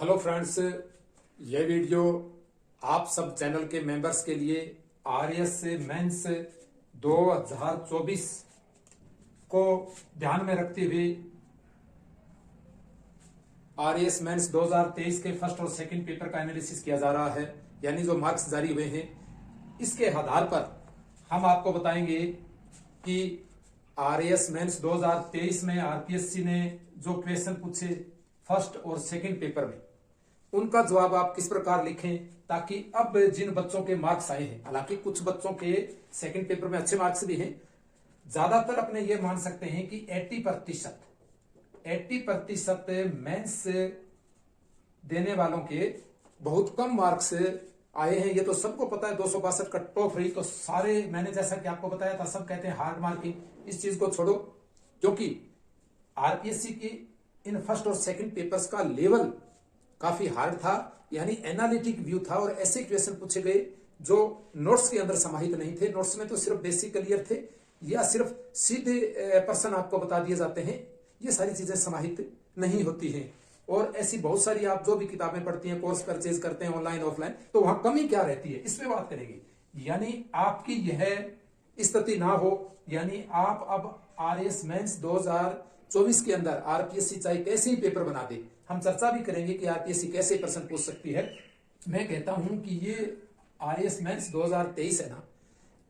Hello friends, ये video आप सब चैनल के मेंबर्स के लिए आरएस मेंस 2024 को ध्यान में रखते हुए आरएस मेंस 2023 के फर्स्ट और सेकंड पेपर का एनालिसिस किया जा रहा है। यानी जो मार्क्स जारी हुए हैं इसके आधार पर हम आपको बताएंगे कि आरएस मेंस 2023 में आरपीएससी ने जो क्वेश्चन पूछे फर्स्ट और सेकंड पेपर में, उनका जवाब आप किस प्रकार लिखें ताकि अब जिन बच्चों के मार्क्स आए हैं, हालांकि कुछ बच्चों के सेकंड पेपर में अच्छे मार्क्स भी हैं, ज्यादातर अपने ये मान सकते हैं कि 80% मेंस देने वालों के बहुत कम मार्क्स आए हैं। ये तो सबको पता है। 262 कट ऑफ रही तो सारे, मैंने जैसा कि आपको बताया था, सब कहते हैं हार्ड मार्किंग। इस चीज को छोड़ो, क्योंकि आरपीएससी की इन फर्स्ट और सेकंड पेपर्स का लेवल काफी हार्ड था, यानी एनालिटिक व्यू था और ऐसे क्वेश्चन पूछे गए जो नोट्स के अंदर समाहित नहीं थे। नोट्स में तो सिर्फ बेसिक क्लियर थे या सिर्फ सीधे पर्सन आपको बता दिए जाते हैं। ये सारी चीजें समाहित नहीं होती हैं। और ऐसी बहुत सारी आप जो भी किताबें पढ़ती हैं, कोर्स परचेज करते हैं ऑनलाइन ऑफलाइन, तो वहां कमी क्या रहती है इस पे बात करेंगे। यानी आपकी यह स्थिति ना हो, यानी आप अब आरएस मेंस 2024 के अंदर आरपीएससी चाहे कैसे ही पेपर बना दे, हम चर्चा भी करेंगे कि आरपीएससी कैसे प्रश्न पूछ सकती है। मैं कहता हूं कि ये आरएस मेंस 2023 है ना,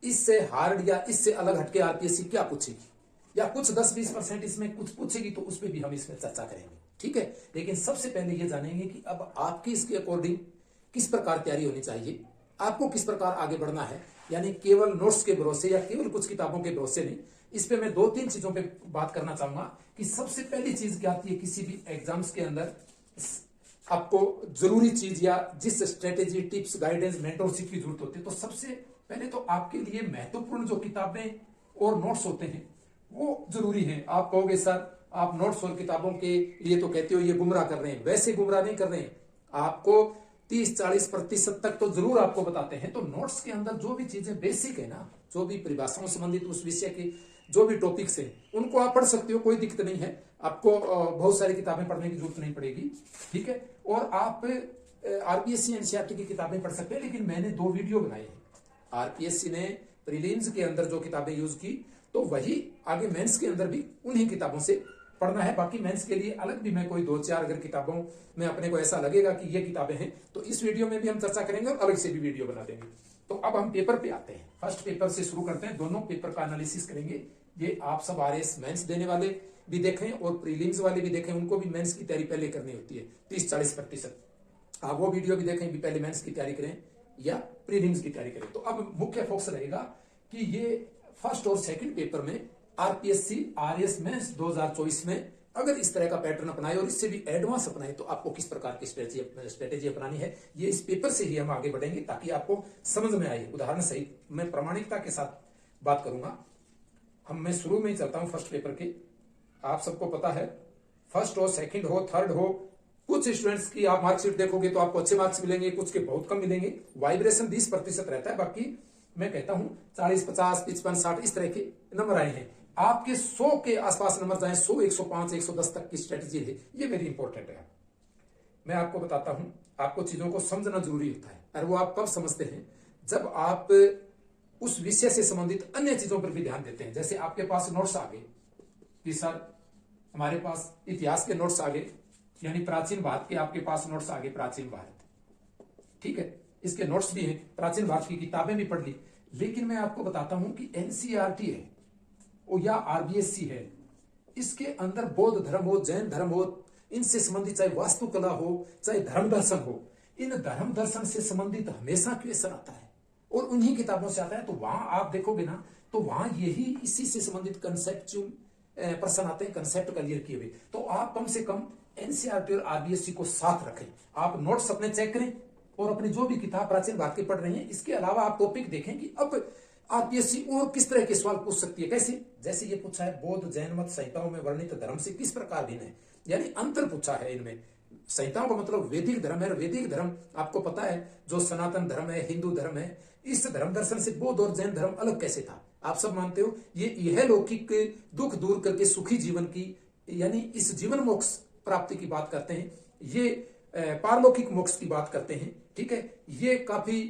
इससे हार्ड या इससे अलग हटके आरपीएससी क्या पूछेगी, या कुछ 10-20% इसमें कुछ पूछेगी, तो उस पर भी हम इसमें चर्चा करेंगे, ठीक है। लेकिन सबसे पहले ये जानेंगे कि अब आपकी इसके अकॉर्डिंग किस प्रकार तैयारी होनी चाहिए, आपको किस प्रकार आगे बढ़ना है। यानी केवल नोट्स के भरोसे या केवल कुछ किताबों के भरोसे नहीं। इस पे मैं 2-3 चीजों पे बात करना चाहूंगा कि सबसे पहली चीज क्या आती है किसी भी एग्जाम्स के अंदर, आपको जरूरी चीज या जिस स्ट्रेटेजी, टिप्स, गाइडेंस, मेंटरशिप की जरूरत होती है। तो सबसे पहले तो आपके लिए महत्वपूर्ण जो किताबें और नोट्स होते हैं वो जरूरी है। आप कहोगे सर आप नोट्स और किताबों के लिए तो कहते हो ये गुमराह कर रहे हैं। वैसे गुमराह नहीं कर रहे हैं, आपको 30-40% तक तो जरूर आपको बताते हैं। तो नोट्स के अंदर जो भी चीजें बेसिक है ना, जो भी परिभाषाओं संबंधित उस विषय के जो भी टॉपिक्स हैं, उनको आप पढ़ सकते हो, कोई दिक्कत नहीं है। आपको बहुत सारी किताबें पढ़ने की जरूरत नहीं पड़ेगी, ठीक है। और आप आरपीएससी एनसीईआरटी की किताबें पढ़ सकते हैं। लेकिन मैंने 2 वीडियो बनाए हैं। आरपीएससी ने प्रीलिम्स के अंदर जो किताबें यूज की, तो वही आगे मेंस के अंदर भी उन्हीं किताबों से पढ़ना है। बाकी मेंस के लिए अलग भी मैं कोई 2-4 अगर किताबों में अपने को ऐसा लगेगा कि ये किताबें हैं, तो इस वीडियो में भी हम चर्चा करेंगे और अलग से भी वीडियो बना देंगे। तो अब हम पेपर पे आते हैं। फर्स्ट पेपर से शुरू करते हैं, दोनों पेपर का एनालिसिस करेंगे। ये आप सब आरएस मेंस देने वाले भी देखें और प्रीलिम्स वाले भी देखें, उनको भी मेंस की तैयारी पहले करनी होती है 30-40%। आप वो वीडियो भी देखें, भी पहले मेंस की तैयारी करें या प्रीलिम्स की तैयारी करें। तो अब मुख्य फोकस रहेगा कि ये फर्स्ट और सेकंड पेपर में आरपीएससी आरएस मेंस 2024 में अगर इस तरह का पैटर्न अपनाए और इससे भी एडवांस अपनाए, तो आपको किस प्रकार की स्ट्रेटेजी अपनानी है, ये इस पेपर से ही हम आगे बढ़ेंगे ताकि आपको समझ में आए। उदाहरण सहित मैं प्रामाणिकता के साथ बात करूंगा। मैं शुरू में ही चलता हूं फर्स्ट पेपर के। आप सबको पता है, फर्स्ट हो, सेकंड हो, थर्ड हो, कुछ स्टूडेंट्स की आप मार्कशीट देखोगे तो आपको अच्छे मार्क्स मिलेंगे, कुछ के बहुत कम मिलेंगे। वाइब्रेशन 20% रहता है। बाकी मैं कहता हूं 40, 50, 55, 60 इस तरह के नंबर आए हैं। आपके 100 के आसपास नंबर जाए, 100, 105, 110 तक की स्ट्रेटेजी है, ये वेरी इंपॉर्टेंट है। मैं आपको बताता हूं, आपको चीजों को समझना जरूरी होता है। और वो आप कब समझते हैं, जब आप उस विषय से संबंधित अन्य चीजों पर भी ध्यान देते हैं। जैसे आपके पास नोट्स आ गए कि सर हमारे पास इतिहास के नोट्स आ गए, यानी प्राचीन भारत के आपके पास नोट्स आ गए, प्राचीन भारत, ठीक है, इसके नोट्स भी हैं, प्राचीन भारत की किताबें भी पढ़ ली। लेकिन मैं आपको बताता हूं कि एनसीईआरटी है या आरबीएससी है, इसके अंदर बौद्ध धर्म हो, जैन धर्म हो, इनसे संबंधित चाहे वास्तुकला हो, चाहे धर्म दर्शन हो, इन धर्म दर्शन से संबंधित हमेशा क्वेश्चन आता है और उन्हीं किताबों से आता है। तो वहां आप देखोगे ना, तो वहां यही इसी से संबंधित कंसेप्चुअल प्रश्न आते हैं, कंसेप्ट क्लियर किए हुए। तो आप कम से कम एनसीईआरटी और आरबीएससी को साथ रखें। आप नोट्स अपने चेक करें और अपनी जो भी किताब प्राचीन भारत की पढ़ रही है, इसके अलावा आप टॉपिक देखें कि अब आरपीएससी और किस तरह के सवाल पूछ सकती है। कैसे, जैसे ये पूछा है बौद्ध जैन मत संहिताओं में वर्णित धर्म से किस प्रकार भिन्न है, यानी अंतर पूछा है इनमें। संहिताओं का मतलब वैदिक धर्म है। वैदिक धर्म आपको पता है जो सनातन धर्म है, हिंदू धर्म है, इस धर्म दर्शन से बौद्ध और जैन धर्म अलग कैसे था, आप सब मानते हो। ये यह लौकिक दुख दूर करके सुखी जीवन की, यानी इस जीवन मोक्ष प्राप्ति की बात करते हैं। ये पारलौकिक मोक्ष की बात करते हैं, ठीक है। ये काफी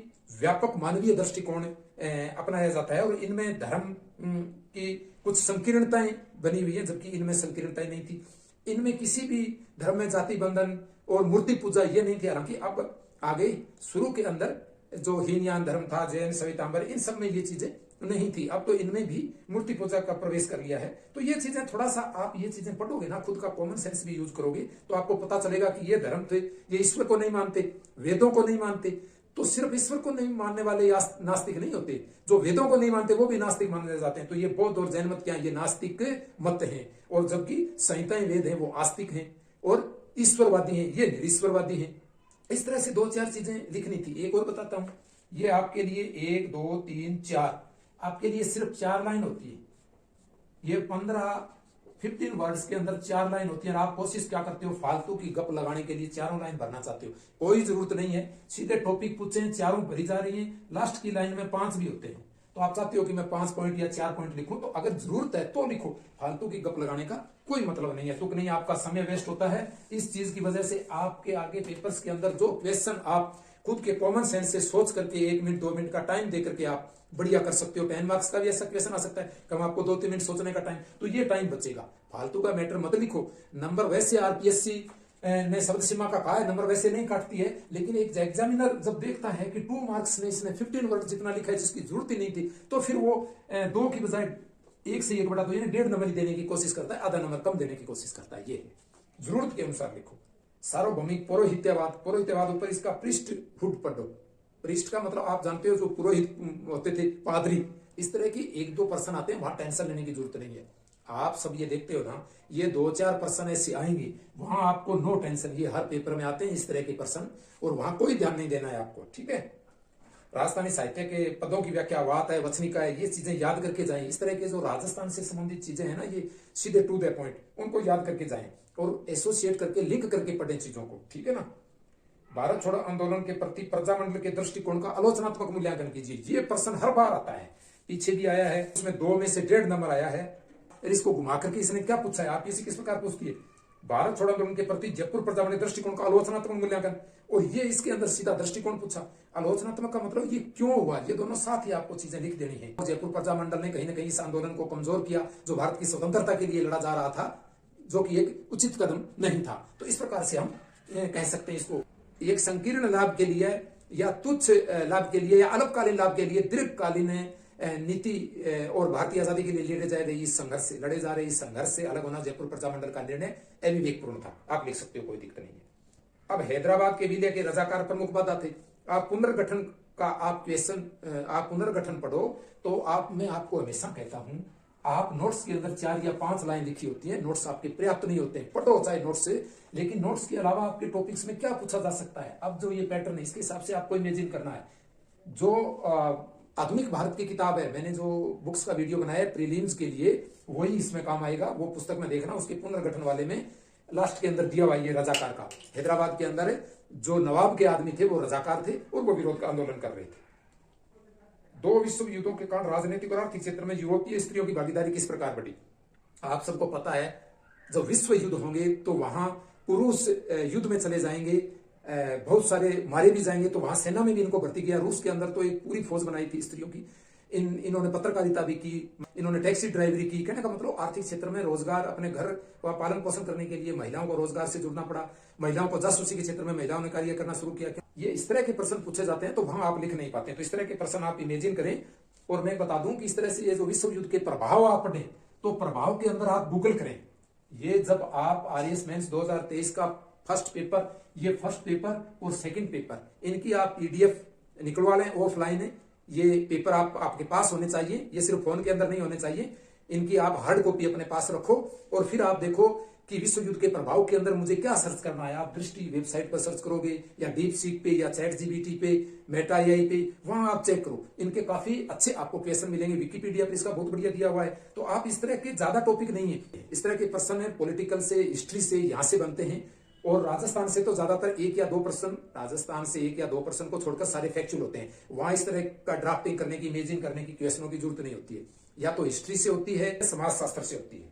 व्यापक मानवीय दृष्टिकोण अपनाया जाता है और इनमें धर्म की कुछ संकीर्णताएं बनी हुई है, जबकि इनमें संकीर्णताएं नहीं थी। इनमें किसी भी धर्म में जाति बंधन और मूर्ति पूजा ये नहीं थी। हालांकि अब आगे शुरू के अंदर जो हीनयान धर्म था, जैन, श्वेतांबर, इन सब में ये चीजें नहीं थी। अब तो इनमें भी मूर्ति पूजा का प्रवेश कर लिया है। तो ये चीजें थोड़ा सा आप ये चीजें पढ़ोगे ना, खुद का कॉमन सेंस भी यूज करोगे, तो आपको पता चलेगा कि ये धर्म थे, ये ईश्वर को नहीं मानते, वेदों को नहीं मानते। तो सिर्फ ईश्वर को नहीं मानने वाले नास्तिक नहीं होते, जो वेदों को नहीं मानते वो भी नास्तिक माने जाते हैं। तो ये बौद्ध और जैन मत क्या, ये नास्तिक मत हैं। और जबकि संहिताएं वेद हैं वो आस्तिक हैं और ईश्वरवादी हैं, ये निरीश्वरवादी हैं। इस तरह से 2-4 चीजें लिखनी थी। एक और बताता हूं, ये आपके लिए 1 2 3 4 आपके लिए सिर्फ 4 लाइन होती है। ये 15 वर्ड्स के अंदर 4 लाइन होती है। और आप कोशिश क्या करते हो, फालतू की गप लगाने के लिए 4 लाइन भरना चाहते हो। कोई जरूरत नहीं है, सीधे टॉपिक पूछे, 4 भरी जा रही है, लास्ट की लाइन में 5 भी होते हैं। तो आप चाहते हो कि मैं 5 पॉइंट या 4 पॉइंट लिखूं, तो अगर जरूरत है तो लिखो, फालतू की गप लगाने का कोई मतलब नहीं है। तुक नहीं, आपका समय वेस्ट होता है। इस चीज की वजह से आपके आगे पेपर्स के अंदर जो क्वेश्चन आप खुद के कॉमन सेंस से सोच करके 1 मिनट 2 मिनट का टाइम दे करके आप बढ़िया कर सकते हो। 10 मार्क्स का भी ऐसा क्वेश्चन आ सकता है, कम आपको 2-3 मिनट सोचने का टाइम, तो ये टाइम बचेगा। फालतू का मैटर मत लिखो। नंबर वैसे आरपीएससी ने शब्द सीमा का कहा है, नंबर वैसे नहीं काटती है, लेकिन एक एग्जामिनर जब देखता है कि 2 मार्क्स में इसने 15 वर्ड जितना लिखा है जिसकी जरूरत ही नहीं थी, तो फिर वो 2 की बजाय 1 से 1/2 यानी 1.5 नंबर ही देने की कोशिश करता है, आधा नंबर कम देने की कोशिश करता है। ये है, जरूरत के अनुसार लिखो। सार्वभौमिक पौरोहित्यवाद, पौरोहित्यवाद ऊपर इसका पृष्ठभूमि पढ़ो। पृष्ठ का मतलब आप जानते हो, जो पुरोहित होते थे, पादरी, इस तरह की 1-2 पर्सन आते हैं, वहां टेंशन लेने की जरूरत नहीं है। आप सब ये देखते हो ना, ये 2-4 पर्सन ऐसे आएंगे, वहां आपको नो टेंशन। ये हर पेपर में आते हैं इस तरह के पर्सन, और वहां कोई ध्यान नहीं देना है आपको, ठीक है। राजस्थानी साहित्य के पदों की व्याख्या, वात है, वचनिका है, ये चीजें याद करके जाएं। इस तरह के जो राजस्थान से संबंधित चीजें हैं ना, ये सीधे टू द पॉइंट, उनको याद करके जाएं और एसोसिएट करके, लिंक करके पढ़ें चीजों को, ठीक है ना। भारत छोड़ो आंदोलन के प्रति प्रजामंडल के दृष्टिकोण का आलोचनात्मक मूल्यांकन कीजिए। ये प्रश्न हर बार आता है, पीछे भी आया है, उसमें 2 में से 1.5 नंबर आया है। इसको घुमा करके इसने क्या पूछा है, आप इसी किस प्रकार पूछती है, भारत छोड़ो आंदोलन के प्रति जयपुर प्रजामंडल दृष्टिकोण का आलोचनात्मक मूल्यांकन, और ये इसके अंदर सीधा दृष्टिकोण पूछा। आलोचनात्मक का मतलब ये क्यों हुआ, ये दोनों साथ ही आपको चीजें लिख देनी है। जयपुर प्रजामंडल ने कहीं ना कहीं इस आंदोलन को कमजोर किया, जो भारत की स्वतंत्रता के लिए लड़ा जा रहा था, जो कि एक उचित कदम नहीं था। तो इस प्रकार से हम कह सकते हैं इसको, एक संकीर्ण लाभ के लिए या तुच्छ लाभ के लिए या अल्पकालीन लाभ के लिए दीर्घकालीन नीति और भारतीय आजादी के लिए लड़े जा रहे इस संघर्ष से अलग होना जयपुर प्रजामंडल का निर्णय अविवेकपूर्ण था। आप लिख सकते हो, कोई दिक्कत नहीं है। अब हैदराबाद के विलय के रजाकार प्रमुख बाधा थे। आप पुनर्गठन का आप पुनर्गठन पढ़ो, तो मैं आपको हमेशा कहता हूं, आप नोट्स के अंदर 4 या 5 लाइन लिखी होती है, नोट्स आपके पर्याप्त नहीं होते हैं, पढ़ो चाहे नोट्स से, लेकिन नोट्स के अलावा आपके टॉपिक्स में क्या पूछा जा सकता है। अब जो ये पैटर्न है, इसके हिसाब से आपको इमेजिन करना है। जो आधुनिक भारत की किताब है, मैंने जो बुक्स का वीडियो बनाया है प्रीलिम्स के लिए, वही इसमें काम आएगा। वो पुस्तक में देखना, उसके पुनर्गठन वाले में लास्ट के अंदर दिया हुआ ये रजाकार का। हैदराबाद के अंदर जो नवाब के आदमी थे वो रजाकार थे और वो विरोध का आंदोलन कर रहे थे। 2 विश्व युद्धों के कारण राजनीतिक और आर्थिक क्षेत्र में यूरोपीय स्त्रियों की भागीदारी किस प्रकार बढ़ी। आप सबको पता है, जब विश्व युद्ध होंगे तो वहां पुरुष युद्ध में चले जाएंगे, बहुत सारे मारे भी जाएंगे, तो वहां सेना में भी इनको भर्ती किया। रूस के अंदर तो एक पूरी फौज बनाई थी स्त्रियों की। इन्होंने पत्रकारिता भी की, इन्होंने टैक्सी ड्राइवरी की। कहने का मतलब आर्थिक क्षेत्र में रोजगार, अपने घर का पालन पोषण करने के लिए महिलाओं को रोजगार से जुड़ना पड़ा। महिलाओं को जासूसी के क्षेत्र में महिलाओं ने कार्य करना शुरू किया। ये इस तरह के प्रश्न पूछे जाते हैं, तो वहां आप लिख नहीं पाते। तो इस तरह के प्रश्न आप इमेजिन करें। और मैं बता दूं कि इस तरह से ये जो विश्व युद्ध के प्रभाव आप पढ़ें, तो प्रभाव के अंदर आप गूगल करें। ये जब आप आरएस मेंस 2023 का फर्स्ट पेपर, ये फर्स्ट पेपर और सेकंड पेपर, इनकी आप पीडीएफ निकलवा लें, ऑफलाइन है ये पेपर, आपके पास होने चाहिए। ये सिर्फ फोन के अंदर नहीं होने चाहिए, इनकी आप हार्ड कॉपी अपने पास रखो। और फिर आप देखो कि विश्व युद्ध के प्रभाव के अंदर मुझे क्या सर्च करना है। आप दृष्टि वेबसाइट पर सर्च करोगे, या डीप सीक पे, या चैट जीपीटी पे, मेटा एआई पे, वहां आप चेक करो। इनके काफी अच्छे आपको क्वेश्चन मिलेंगे। विकिपीडिया पर इसका बहुत बढ़िया दिया हुआ है। तो आप इस तरह के ज्यादा टॉपिक नहीं है, इस तरह के प्रश्न है पॉलिटिकल से, हिस्ट्री से, यहाँ से बनते हैं। और राजस्थान से तो ज्यादातर 1 या 2 प्रश्न, राजस्थान से 1 या 2 प्रश्न को छोड़कर सारे फैक्चुअल होते हैं। वहां इस तरह का ड्राफ्टिंग करने की, इमेजिन करने की क्वेश्चनों की जरूरत नहीं होती है। या तो हिस्ट्री से होती है, समाज शास्त्र से होती है,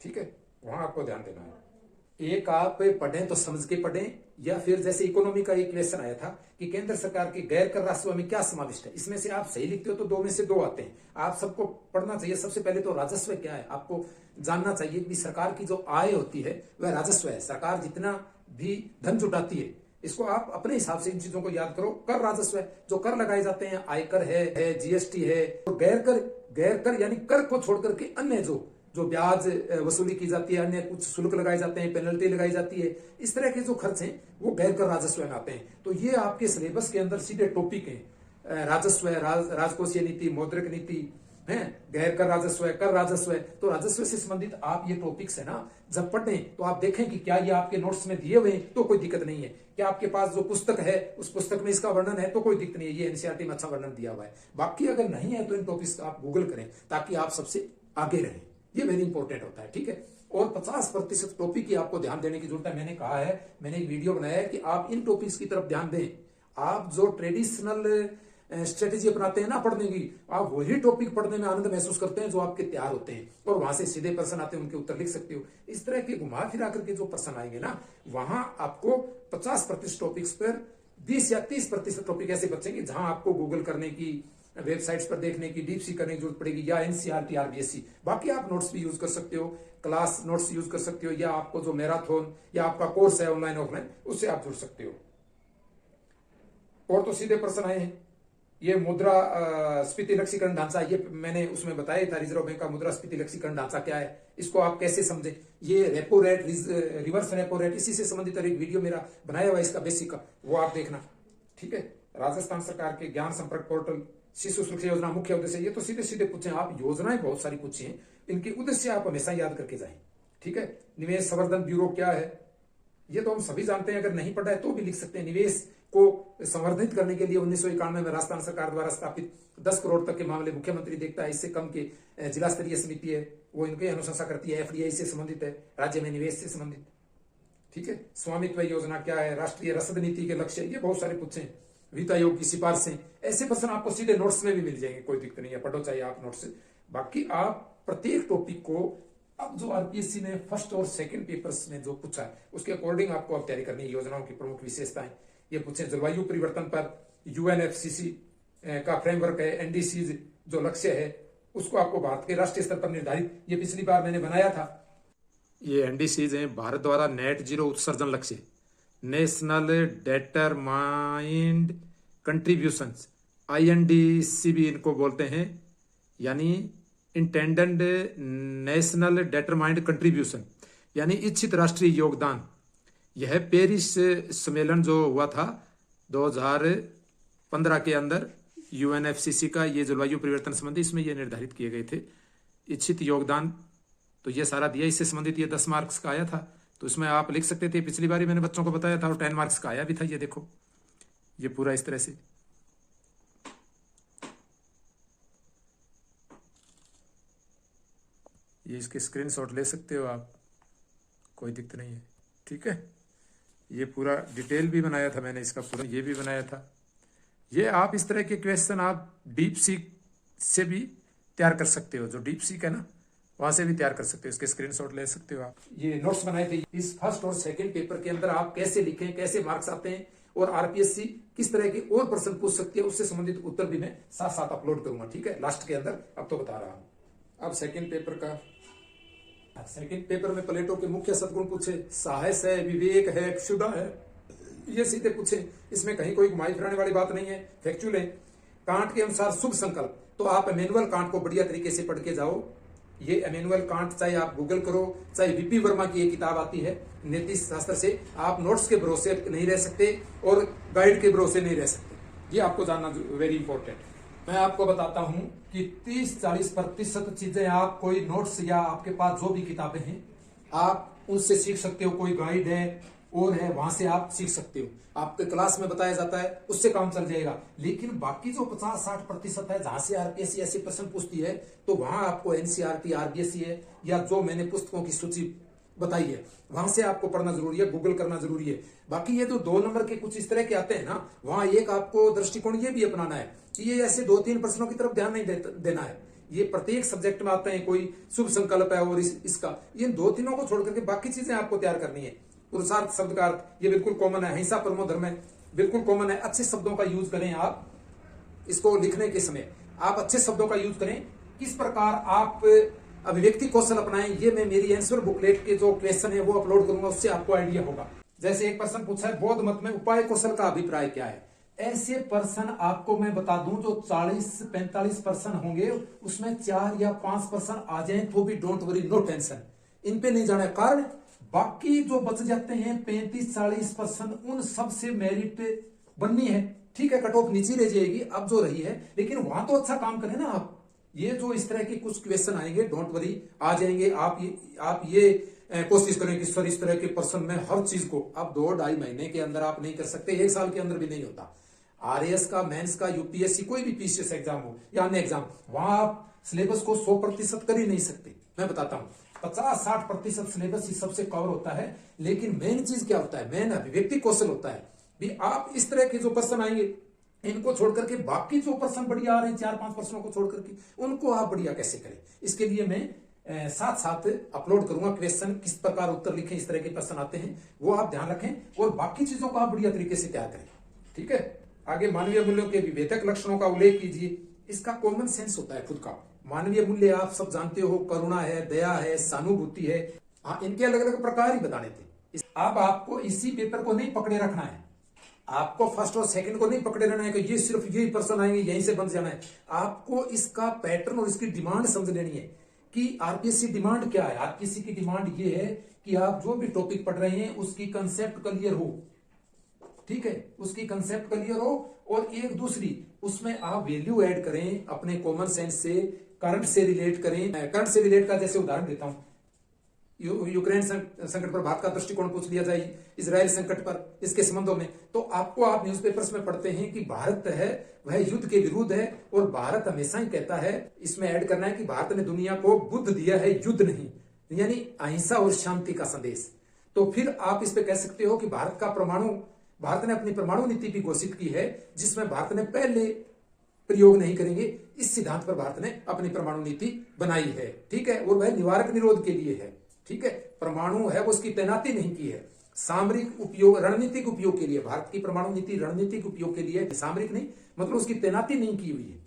ठीक है, वहां आपको ध्यान देना है। एक आप पढ़ें तो समझ के पढ़ें, या फिर जैसे इकोनॉमी का एक क्वेश्चन आया था कि केंद्र सरकार के गैर कर राजस्व में क्या समाविष्ट है, इसमें से आप सही लिखते हो तो 2 में से 2 आते हैं। आप सबको पढ़ना चाहिए। सबसे पहले तो राजस्व क्या है आपको जानना चाहिए कि सरकार की जो आय होती है वह राजस्व है। सरकार जितना भी धन जुटाती है, इसको आप अपने हिसाब से इन चीजों को याद करो। कर राजस्व है, जो कर लगाए जाते हैं, आयकर है जीएसटी है। तो गैर कर यानी कर को छोड़कर के अन्य जो ब्याज वसूली की जाती है, अन्य कुछ शुल्क लगाए जाते हैं, पेनल्टी लगाई जाती है, इस तरह के जो खर्च हैं वो गैर कर राजस्व में आते हैं। तो ये आपके सिलेबस के अंदर सीधे टॉपिक है। राजस्व है, राजकोषीय नीति, मौद्रिक नीति है, गैर कर राजस्व है, कर राजस्व है। तो राजस्व से संबंधित आप ये टॉपिक्स है ना जब पढ़ें तो आप देखें कि क्या ये आपके नोट्स में दिए हुए हैं तो कोई दिक्कत नहीं है। क्या आपके पास जो पुस्तक है उस पुस्तक में इसका वर्णन है तो कोई दिक्कत नहीं है, ये एनसीईआरटी में अच्छा वर्णन दिया हुआ है। बाकी अगर नहीं है तो इन टॉपिक्स का आप गूगल करें ताकि आप सबसे आगे रहें। ये वेरी इंपॉर्टेंट होता है, ठीक है। और 50% टॉपिक की आपको ध्यान देने की जरूरत है। मैंने कहा है, मैंने एक वीडियो बनाया है कि आप इन टॉपिक्स की तरफ ध्यान दें। आप जो ट्रेडिशनल स्ट्रेटेजी अपनाते हैं ना पढ़ने की, आप वही टॉपिक पढ़ने में आनंद महसूस करते हैं जो आपके तैयार होते हैं, और वहां से सीधे प्रश्न आते हैं, उनके उत्तर लिख सकते हो। इस तरह के घुमा फिरा करके जो प्रश्न आएंगे ना, वहां आपको 50% टॉपिक्स पर 20 या 30% टॉपिक ऐसे बचेंगे जहां आपको गूगल करने की, वेबसाइट्स पर देखने की, डीप सी करने की जरूरत पड़ेगी, या एनसीईआरटी आरबीएससी। बाकी आप नोट्स भी यूज कर सकते हो, क्लास नोट्स यूज कर सकते हो, या आपको जो मैराथन या आपका कोर्स है ऑनलाइन ऑफलाइन उससे आप जुड़ सकते हो। और तो सीधे प्रश्न आए हैं। ये मुद्रा स्फीति लक्ष्यीकरण ढांचा, ये मैंने उसमें बताया था, रिजर्व बैंक का मुद्रा स्फीति लक्ष्यीकरण ढांचा क्या है, इसको आप कैसे समझें। ये repo rate, reverse repo rate, इसी से संबंधित एक वीडियो मेरा बनाया हुआ है इसका बेसिक का, वो आप देखना, ठीक है। राजस्थान सरकार के ज्ञान संपर्क पोर्टल, शिशु सुरक्षा योजना मुख्य उद्देश्य, ये तो सीधे सीधे पूछे। आप योजनाएं बहुत सारी पूछी हैं, इनके उद्देश्य आप हमेशा याद करके जाएं, ठीक है। निवेश संवर्धन ब्यूरो क्या है, ये तो हम सभी जानते हैं, अगर नहीं पढ़ा है तो भी लिख सकते हैं। निवेश को संवर्धित करने के लिए 1991 में राजस्थान सरकार द्वारा स्थापित 10 करोड़ तक के मामले मुख्यमंत्री देखता है। इससे कम के जिला स्तरीय समिति है, वो इनकी अनुशंसा करती है। एफडीआई से संबंधित है, राज्य में निवेश से संबंधित, ठीक है। स्वामित्व योजना क्या है, राष्ट्रीय रसद नीति के लक्ष्य, ये बहुत सारे पूछे। वित्त आयोग की सिफारिशें, ऐसे प्रश्न आपको सीधे नोट्स में भी मिल जाएंगे, कोई दिक्कत नहीं है, पढ़ो चाहिए आप नोट्स से। बाकी आप प्रत्येक टॉपिक को, अब जो आरपीएससी ने फर्स्ट और सेकंड पेपर्स में जो पूछा है उसके अकॉर्डिंग आपको अब तैयारी करनी है। योजनाओं की प्रमुख विशेषताएं ये पूछे। जलवायु परिवर्तन पर यूएनएफसीसी का फ्रेमवर्क है, एनडीसी जो लक्ष्य है उसको आपको भारत के राष्ट्रीय स्तर पर निर्धारित, ये पिछली बार मैंने बनाया था। ये एनडीसीज है, भारत द्वारा नेट जीरो उत्सर्जन लक्ष्य, नेशनल डेटरमाइंड कंट्रीब्यूशंस, आईएनडीसी भी इनको बोलते हैं, यानी इंटेंडेड नेशनल डेटरमाइंड कंट्रीब्यूशन, यानी इच्छित राष्ट्रीय योगदान। यह पेरिस सम्मेलन जो हुआ था 2015 के अंदर यूएनएफसीसी का, ये जलवायु परिवर्तन संबंधी, इसमें ये निर्धारित किए गए थे इच्छित योगदान। तो ये सारा दिया, इससे संबंधित ये 10 मार्क्स का आया था, तो इसमें आप लिख सकते थे। पिछली बार मैंने बच्चों को बताया था और 10 मार्क्स का आया भी था। ये देखो, ये पूरा इस तरह से, ये इसके स्क्रीनशॉट ले सकते हो आप, कोई दिक्कत नहीं है, ठीक है। ये पूरा डिटेल भी बनाया था मैंने इसका, पूरा ये भी बनाया था। ये आप इस तरह के क्वेश्चन आप डीप सीक से भी तैयार कर सकते हो, जो डीप सीक है ना वहां से भी तैयार कर सकते हो, इसके स्क्रीनशॉट ले सकते हो आप। ये नोट्स बनाए थे इस फर्स्ट और सेकंड पेपर के अंदर, आप कैसे लिखें, कैसे मार्क्स आते हैं, और आरपीएससी किस तरह के और प्रश्न पूछ सकती है, उससे संबंधित उत्तर भी मैं साथ साथ अपलोड करूंगा, ठीक है, लास्ट के अंदर। अब तो बता रहा हूं। अब सेकंड पेपर का, सेकंड पेपर में प्लेटो के मुख्य सद्गुण पूछे, साहस है, विवेक है, क्षुधा है, ये सीधे पूछे। इसमें कहीं कोई घुमाई फिराने वाली बात नहीं है, फैक्चुअल है। कांट के अनुसार शुभ संकल्प, तो आप एमेनुअल कांट को बढ़िया तरीके से पढ़ के जाओ। ये एमेनुअल कांट चाहे आप गूगल करो, चाहे वीपी वर्मा की एक किताब आती है नीति शास्त्र से, आप नोट्स के भरोसे नहीं रह सकते और गाइड के भरोसे नहीं रह सकते, ये आपको जानना वेरी इंपॉर्टेंट। मैं आपको बताता हूं कि 30-40% चीजें आप कोई नोट्स या आपके पास जो भी किताबें हैं आप उनसे सीख सकते हो। कोई गाइड है और है, वहां से आप सीख सकते हो, आपके क्लास में बताया जाता है, उससे काम चल जाएगा। लेकिन बाकी जो 50-60% है जहां से आरपीएससी ऐसे प्रश्न पूछती है, तो वहां आपको एनसीईआरटी, आरबीएससी है, या जो मैंने पुस्तकों की सूची बताई है वहां से आपको पढ़ना जरूरी है, गूगल करना जरूरी है। बाकी ये जो 2 नंबर के कुछ इस तरह के आते हैं ना, वहां एक आपको दृष्टिकोण ये भी अपनाना है कि ये ऐसे 2-3 प्रश्नों की तरफ ध्यान नहीं देना है, ये प्रत्येक सब्जेक्ट में आते हैं, कोई शुभ संकल्प है और इसका, इन दो तीनों को छोड़ करके बाकी चीजें आपको तैयार करनी है। पुरुषार्थ शब्द का अर्थ ये बिल्कुल कॉमन है, अहिंसा परमो धर्म है, बिल्कुल कॉमन है। अच्छे शब्दों का यूज करें आप, इसको लिखने के समय आप अच्छे शब्दों का यूज करें। किस प्रकार आप अभिव्यक्ति कौशल अपनाएं, ये मैं मेरी आंसर बुकलेट के जो क्वेश्चन है वो अपलोड करूंगा, उससे आपको आइडिया होगा। जैसे एक पर्सन पूछा है बौद्ध मत में उपाय कौशल का अभिप्राय क्या है, ऐसे पर्सन आपको मैं बता दूं जो 40-45% होंगे, उसमें 4 या 5% आ जाए तो भी डोंट वरी, नो टेंशन, इन पे नहीं जाना है। कारण बाकी जो बच जाते हैं 35-40%, उन सबसे मेरिट बननी है। ठीक है, कट ऑफ नीचे रह जाएगी अब जो रही है, लेकिन वहां तो अच्छा काम करें ना आप। ये जो इस तरह के कुछ क्वेश्चन आएंगे, डोंट वरी, आ जाएंगे। आप ये कोशिश करें कि सर इस तरह के पर्सन में हर चीज को आप 2-2.5 महीने के अंदर आप नहीं कर सकते, 1 साल के अंदर भी नहीं होता। आरएएस का, मेंस का, यूपीएससी, कोई भी पीसीएस एग्जाम हो या अन्य एग्जाम, वहां आप सिलेबस को 100% कर ही नहीं सकते। मैं बताता हूं, 50-60% सिलेबस ही सबसे कवर होता है, लेकिन मेन चीज क्या होता है, मेन अभिव्यक्ति कौशल होता है। भी आप इस तरह के जो पर्सन आएंगे, इनको छोड़ करके बाकी जो पर्सन बढ़िया आ रहे हैं, 4-5% को छोड़ करके, उनको आप बढ़िया कैसे करें, इसके लिए मैं साथ साथ अपलोड करूंगा क्वेश्चन, किस प्रकार उत्तर लिखें, इस तरह के प्रश्न आते हैं वो आप ध्यान रखें, और बाकी चीजों को आप बढ़िया तरीके से तैयार करें। ठीक है, आगे मानवीय मूल्यों के विभेदक लक्षणों का उल्लेख कीजिए। इसका कॉमन सेंस होता है खुद का। मानवीय मूल्य आप सब जानते हो, करुणा है, दया है, सहानुभूति है। हाँ, इनके अलग अलग प्रकार ही बताने थे। अब आपको इसी पेपर को नहीं पकड़े रखना है, आपको फर्स्ट और सेकंड को नहीं पकड़े रहना है कि ये सिर्फ यही पर्सन आएंगे यहीं से बंद जाना है। आपको इसका पैटर्न और इसकी डिमांड समझ लेनी है कि आरपीएससी डिमांड क्या है। आरपीएससी की डिमांड ये है कि आप जो भी टॉपिक पढ़ रहे हैं उसकी कंसेप्ट क्लियर हो। ठीक है, उसकी कंसेप्ट क्लियर हो, और एक दूसरी उसमें आप वैल्यू ऐड करें अपने कॉमन सेंस से, करंट से रिलेट करें। करंट से रिलेट का जैसे उदाहरण देता हूं, यूक्रेन संकट पर भारत का दृष्टिकोण पूछ लिया जाए, इजराइल संकट पर, इसके संबंधों में, तो आपको आप न्यूज़पेपर्स में पढ़ते हैं कि भारत है वह युद्ध के विरुद्ध है, और भारत हमेशा ही कहता है, इसमें ऐड करना है कि भारत ने दुनिया को बुद्ध दिया है, युद्ध नहीं, यानी अहिंसा और शांति का संदेश। तो फिर आप इस पे कह सकते हो कि भारत ने अपनी परमाणु नीति भी घोषित की है, जिसमें भारत ने पहले प्रयोग नहीं करेंगे, इस सिद्धांत पर भारत ने अपनी परमाणु नीति बनाई है। ठीक है, और वह निवारक निरोध के लिए है। ठीक है, परमाणु है वो उसकी तैनाती नहीं की है, सामरिक उपयोग, रणनीतिक उपयोग के लिए। भारत की परमाणु नीति रणनीतिक उपयोग के लिए, सामरिक नहीं, मतलब उसकी तैनाती नहीं की हुई है।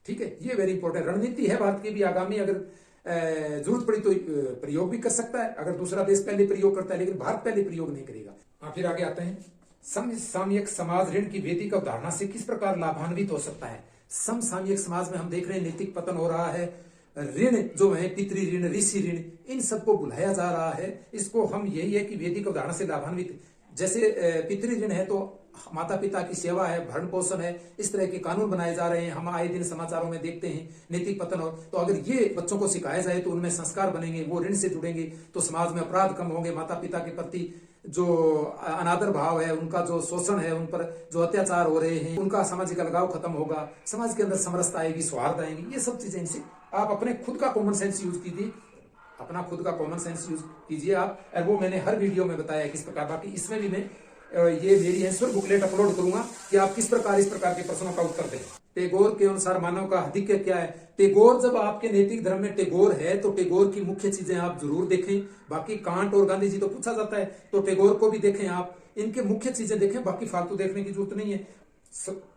ठीक है, ये वेरी इंपॉर्टेंट। रणनीति है भारत की भी, आगामी अगर जरूरत पड़ी तो प्रयोग भी कर सकता है, अगर दूसरा देश पहले प्रयोग करता है, लेकिन भारत पहले प्रयोग नहीं करेगा। हाँ, फिर आगे आते हैं, समसामयिक समाज ऋण की वैदिक अवधारणा से किस प्रकार लाभान्वित हो सकता है। समसामयिक समाज में हम देख रहे हैं नैतिक पतन हो रहा है, ऋण जो है, पितृ ऋण, ऋषि ऋण, इन सबको भुलाया जा रहा है। इसको हम यही है कि वैदिक अवधारणा से लाभान्वित, जैसे पितृ ऋण है तो माता पिता की सेवा है, भरण पोषण है, इस तरह के कानून बनाए जा रहे हैं, हम आए दिन समाचारों में देखते हैं नैतिक पतन हो। तो अगर ये बच्चों को सिखाया जाए तो उनमें संस्कार बनेंगे, वो ऋण से जुड़ेंगे, तो समाज में अपराध कम होंगे, माता पिता के प्रति जो अनादर भाव है, उनका जो शोषण है, उन पर जो अत्याचार हो रहे हैं, उनका सामाजिक अलगाव खत्म होगा, समाज के अंदर समरसता आएगी, सौहार्द आएंगी। ये सब चीजें इनसे आप अपने खुद का कॉमन सेंस यूज कीजिए, अपना खुद का कॉमन सेंस यूज कीजिए आप, और वो मैंने हर वीडियो में बताया किस प्रकार। बाकी इसमें भी मैं ये मेरी आंसर बुकलेट अपलोड करूंगा कि आप किस प्रकार इस प्रकार के प्रश्नों का उत्तर दें। टैगोर के अनुसार मानव का अधिक्य क्या है। टैगोर, जब आपके नैतिक धर्म में टैगोर है तो टैगोर की मुख्य चीजें आप जरूर देखें। बाकी कांट और गांधी जी तो पूछा जाता है, तो टैगोर को भी देखें आप, इनके मुख्य चीजें देखें, बाकी फालतू देखने की जरूरत नहीं है।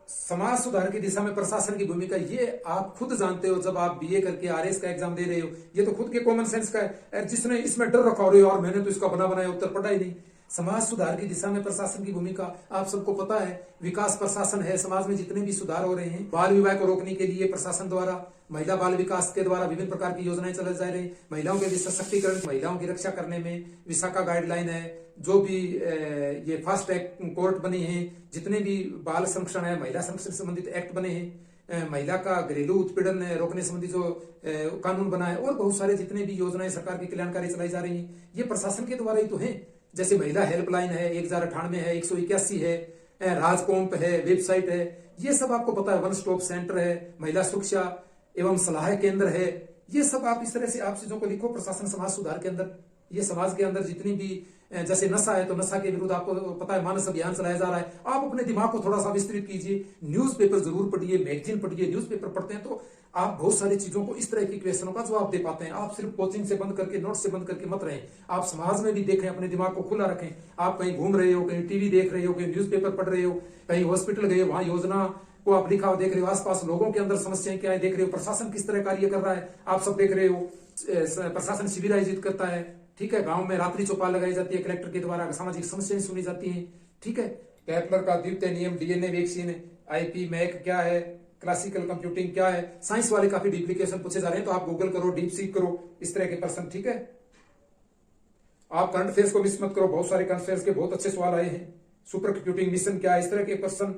समाज सुधार की दिशा में प्रशासन की भूमिका, ये आप खुद जानते हो जब आप बीए करके आरएस का एग्जाम दे रहे हो, ये तो खुद के कॉमन सेंस का है। जिसने इसमें डर रखा हो और मैंने तो इसका बना बनाया उत्तर पढ़ा ही नहीं। समाज सुधार की दिशा में प्रशासन की भूमिका आप सबको पता है, विकास प्रशासन है, समाज में जितने भी सुधार हो रहे हैं, बाल विवाह को रोकने के लिए प्रशासन द्वारा, महिला बाल विकास के द्वारा विभिन्न प्रकार की योजनाएं चलाई जा रही हैं, महिलाओं के सशक्तिकरण, महिलाओं की रक्षा करने में विशाखा गाइडलाइन है, जो भी ये फास्ट ट्रैक कोर्ट बने हैं, जितने भी बाल संरक्षण है, महिला संरक्षण से संबंधित एक्ट बने हैं, महिला का घरेलू उत्पीड़न रोकने संबंधी जो कानून बना है, और बहुत सारे जितने भी योजनाएं सरकार की कल्याणकारी चलाई जा रही हैं, ये प्रशासन के द्वारा ही तो है। जैसे महिला हेल्पलाइन है, 1098 है, 181 है, राजकोंप है, वेबसाइट है, ये सब आपको पता है, वन स्टॉप सेंटर है, महिला सुरक्षा एवं सलाह केंद्र है। ये सब आप इस तरह से आप चीजों को लिखो, प्रशासन समाज सुधार के अंदर, ये समाज के अंदर जितनी भी जैसे नशा है तो नशा के विरुद्ध आपको पता है मानस अभियान चलाया जा रहा है। आप अपने दिमाग को थोड़ा सा विस्तृत कीजिए, न्यूज़पेपर जरूर पढ़िए, मैगजीन पढ़िए। न्यूज़पेपर पढ़ते हैं तो आप बहुत सारी चीजों को इस तरह की क्वेश्चनों का जवाब दे पाते हैं। आप सिर्फ कोचिंग से बंद करके, नोट से बंद करके मत रहें, आप समाज में भी देखें, अपने दिमाग को खुला रखें। आप कहीं घूम रहे हो, कहीं टीवी देख रहे हो, कहीं न्यूज़पेपर पढ़ रहे हो, कहीं हॉस्पिटल गए, वहां योजना को आप लिखा हुआ देख रहे हो, आसपास लोगों के अंदर समस्याएं क्या है देख रहे हो, प्रशासन किस तरह कार्य कर रहा है आप सब देख रहे हो। प्रशासन शिविर आयोजित करता है, ठीक है, गांव में रात्रि चौपाल लगाई जाती है, कलेक्टर के द्वारा सामाजिक समस्याएं सुनी जाती हैं, ठीक है। केपलर का द्वितीय नियम, डीएनए वैक्सीन, आईपी मैक क्या है, क्लासिकल कंप्यूटिंग क्या है, साइंस वाले काफी डुप्लीकेशन पूछे जा रहे हैं, तो आप गूगल करो, डीप सीक करो, इस तरह के प्रश्न, ठीक है। आप करंट अफेयर्स को मिस मत करो, बहुत सारे करंट अफेयर्स के बहुत अच्छे सवाल आए हैं। सुपर कंप्यूटिंग मिशन क्या है, इस तरह के प्रश्न,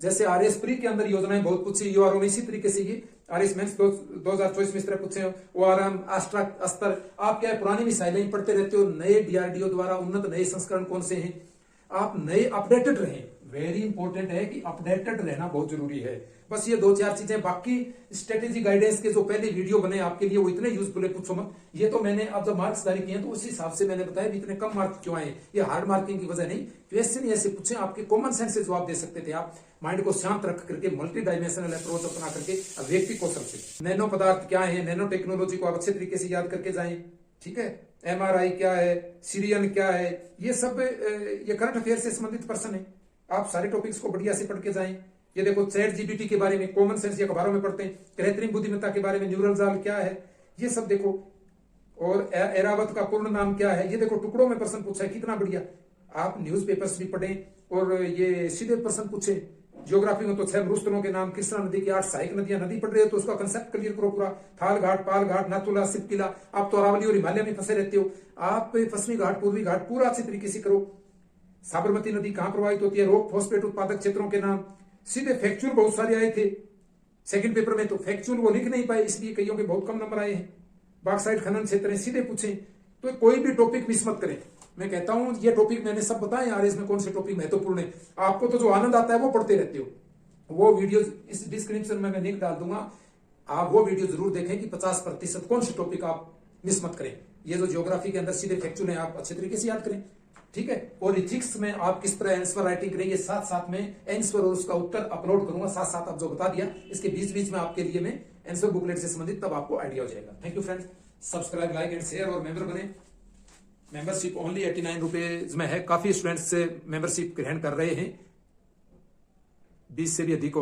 जैसे आरएस प्री के अंदर योजनाएं बहुत पूछी, यूआर में इसी तरीके से ये आरएस मेंस 2024 में इस तरह पूछे, ओआरएम आस्ट्रा अस्तर। आप क्या है पुरानी मिसाइलें पढ़ते रहते हो, नए डीआरडीओ द्वारा उन्नत नए संस्करण कौन से हैं, आप नए अपडेटेड रहें। वेरी इंपॉर्टेंट है कि अपडेटेड रहना बहुत जरूरी है। बस ये 2-4 चीजें, बाकी स्ट्रेटेजी गाइडेंस के जो पहले वीडियो बने आपके लिए वो इतने यूजफुल है, पूछो मत। ये तो मैंने अब जब मार्क्स जारी किए तो उस हिसाब से मैंने बताया इतने कम मार्क्स क्यों आए। ये हार्ड मार्किंग की वजह नहीं, क्वेश्चन ऐसे पूछे आपके कॉमन सेंस से जवाब दे सकते थे आप, माइंड को शांत रख करके मल्टी डायमेंशनल अप्रोच अपना करके व्यक्ति कौशल से। नैनो पदार्थ क्या है, नैनो टेक्नोलॉजी को आप अच्छे तरीके से याद करके जाएं, ठीक है। एमआरआई क्या है, सीरियन क्या है, ये सब ये करंट अफेयर से संबंधित प्रश्न है। आप सारे टॉपिक्स को बढ़िया से पढ़ के जाएं। ये देखो चैट जीपीटी के बारे में, कॉमन सेंस ये अखबारों में पढ़ते हैं, कृत्रिम बुद्धिमत्ता के बारे में, न्यूरल जाल क्या है, ये सब देखो। और एरावत का पूर्ण नाम क्या है, ये देखो टुकड़ों में प्रश्न पूछा है, कितना बढ़िया। आप न्यूज़पेपर्स भी पढ़ें और ये सीधे प्रश्न पूछे। ज्योग्राफी में तो 6 मरुस्थलों के नाम, कृष्णा नदी की 8 सहायक नदियां, नदी पढ़ रहे हो तो उसका कंसेप्ट क्लियर करो पूरा। थाल घाट, पाल घाट, नाथुला, सिपकिला। आप तो अरावली और हिमालय में फंसे रहते हो, आप पश्चिमी घाट, पूर्वी घाट पूरा अच्छी तरीके से करो। साबरमती नदी कहां प्रवाहित होती है, रॉक फॉस्फेट उत्पादक क्षेत्रों के नाम। सीधे फैक्चुअल बहुत सारे आए थे सेकंड पेपर में, तो फैक्चुअल वो लिख नहीं पाए, इसलिए कईयों के बहुत कम नंबर आए हैं। बाक्साइड खनन क्षेत्र सीधे पूछे, तो कोई भी टॉपिक मिस मत करें। मैं कहता हूं ये टॉपिक मैंने सब बताए आरएस में कौन से टॉपिक महत्वपूर्ण है। आपको तो जो आनंद आता है वो पढ़ते रहते हो, वो वीडियो इस डिस्क्रिप्शन में मैं लिंक डाल दूंगा, आप वो वीडियो जरूर देखें कि 50% कौन से टॉपिक आप मिस मत करें। ये जो ज्योग्राफी के अंदर सीधे फैक्चुअल है आप अच्छे तरीके से याद करें, ठीक है। और इथिक्स में आप किस तरह आंसर राइटिंग करेंगे, साथ साथ में आंसर और उसका उत्तर अपलोड करूंगा, साथ साथ आप जो बता दिया इसके बीच बीच में आपके लिए मैं आंसर बुकलेट से संबंधित, तब आपको आइडिया हो जाएगा। Thank you friends, subscribe, like and share और मेंबर बने। मेंबरशिप ओनली 89 रुपीज में है, काफी स्टूडेंट्स से मेंबरशिप ग्रहण कर रहे हैं, 20 से भी अधिक